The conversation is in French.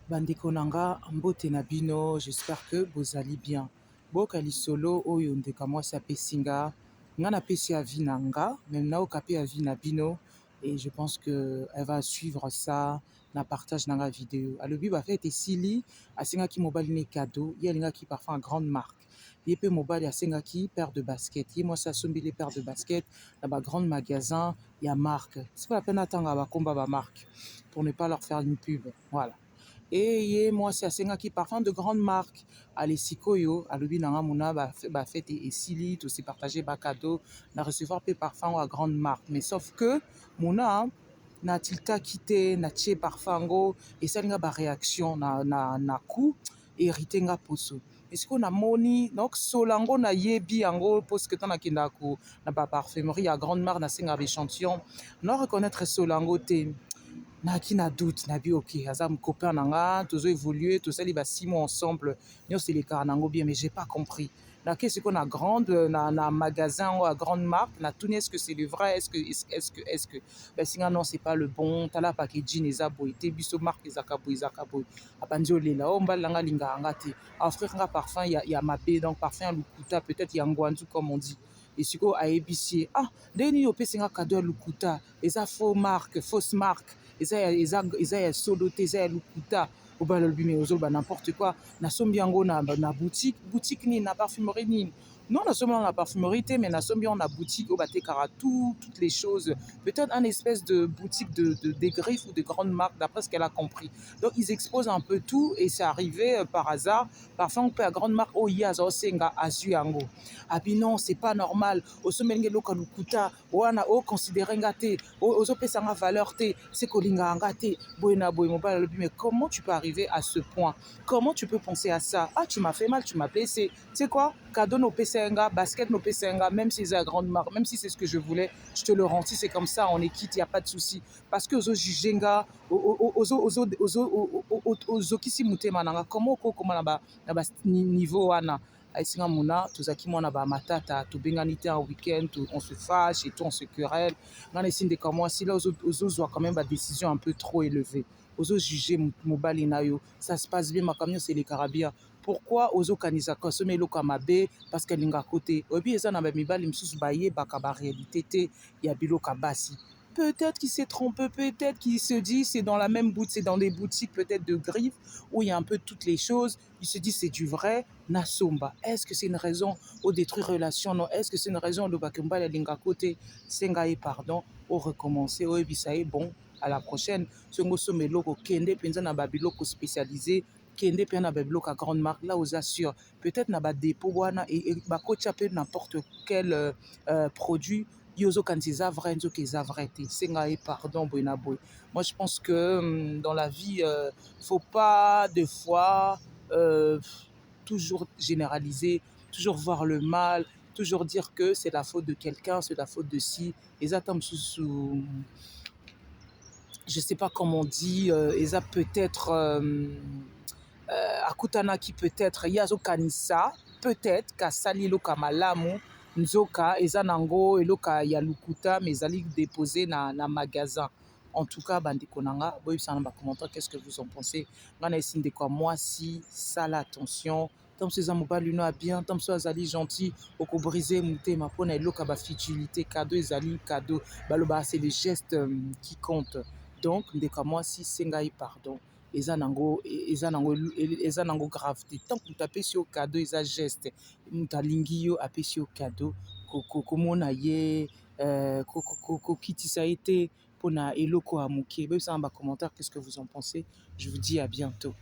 Bandeko nanga mbote na bino, j'espère que vous allez bien. Boka lisolo oyo ndeka mwasi apesi nga, nga napesi avis na nga, même naoka pe avis na bino, et je pense que elle va suivre ça na partage na nga vidéo. Alobi ba fête esili, asengaki mobali ne cadeau, ye alingaki parfum à grande marque. Ye pe mobali asengaki paire de basket. Ye mwasi asombi les paires de basket na ba grand magasin ya marque. C'est pas la peine d'attendre ba komba ba marque pour ne pas leur faire une pub. Voilà. Et ye mwasi asengaki parfum de grande marque ale sikoyo alobi nanga mona ba fête esili to se partager ba cadeau na recevoir pe parfum à grande marque, mais sauf que mona na tiltaki te na tie parfum ngo esalinga ba réaction na coup hérité nga poso esiko na moni donc solango na yebi yango parce que tant nakenda ko na ba parfumerie à grande marque na senga échantillon non reconnaître solango te naki na doute na bi ok aza copain nanga tozo évoluer tosali ba 6 mois ensemble nyonso elekaka nango bien, mais j'ai pas compris nake siko na grande na magasin ou à grande marque na tuni est-ce que c'est le vrai, est-ce que ben singa non c'est pas le bon tala packaging eza boye te biso marque ezaka boye abandi olela o mbala nga linga anga te offrir nga parfum ya mabe, donc parfum ya lukuta peut-être ya ngwanzu comme on dit et siko ayebisi ah ndeni opesi nga cadeau ya lukuta eza fausse marque eza ya solo te eza ya lukuta obala lobi mais ozoloba n'importe quoi nasombi yango na boutique nini na parfumerie nini non nasombi yango na parfumerie te mais nasombi yango na boutique oyo batekaka toutes les choses, peut-être un espèce de boutique des griffes ou de grandes marques d'après ce qu'elle a compris. Donc ils exposent un peu tout et c'est arrivé par hasard parfois on peut à grande marque oh ya osenga azu yango abi non c'est pas normal osomenge loka lukuta wana o considérer ngate ozopesa nga valeur te c'est kolinga ngate boyena boy mobile lobi mais comment tu peux arriver à ce point, comment tu peux penser à ça, ah tu m'as fait mal, tu m'as blessé, tu sais quoi cadeau no pesenga basket no pesenga même si c'est à grande marque, même si c'est ce que je voulais je te le rends, si c'est comme ça on est quitte, il y a pas de souci parce que ozo jugenga ozo kisi mutema nanga comment okokoma na ba niveau wana aïsinga mona tozaki mwana ba matata tobengani te en week-end on se fâche et tout on se querelle ngana esinde ka mwasi là ozozwa quand même ba décision un peu trop élevée ozo juger mobali na yo ça se passe bien makamyo c'est les carabia pourquoi ozo kanisa ka somé loka mabe parce qu'elle linga côté obi eza na ba mibali msusu baye baka ba réalité te ya biloka basi. Peut-être qu'il s'est trompé, peut-être qu'il se dit c'est dans la même boutique, c'est dans des boutiques peut-être de griffes où il y a un peu toutes les choses. Il se dit c'est du vrai, Nasomba. Est-ce que c'est une raison au détruire relation? Non. Est-ce que c'est une raison de Bakemba la linga côté Sengaï pardon, au recommencer, au ebisaï bon à la prochaine. Songo someloko kende penza na babiloko spécialisé. Kende pe na babiloko à grande marque là aux assure. Peut-être na ba dépôt wana et bakocha pe n'importe quel produit. Yozo quand ils a vrai, nzo qu'ils a vrai, sengaï pardon boyna boy. Moi je pense que dans la vie faut pas des fois toujours généraliser, toujours voir le mal, toujours dire que c'est la faute de quelqu'un, c'est la faute de si. Et ça tombe sous je sais pas comment on dit, et ça peut-être akutana qui peut-être yazo kanisa, peut-être kasali loka malamu nzoka eza nango eloka ya lukuta mais ezali déposé na magasin. En tout cas bandeko nanga boyebisa na ba commentaire qu'est-ce que vous en pensez ngana esinde kwa mwasi sala attention tant ces mobali no a bien tant so azali gentil oko briser mutema pona eloka ba futilité cadeau ezali cadeau baloba c'est les gestes qui comptent, donc ndeko mwasi sengai pardon eza nango grave te tant que apesi yo cadeau eza geste mutu alingi yo apesi yo cadeau komona ye kokitisa ye te mpona eloko ya moke boyebisa na bacommentaire qu'est-ce que vous en pensez, je vous dis à bientôt.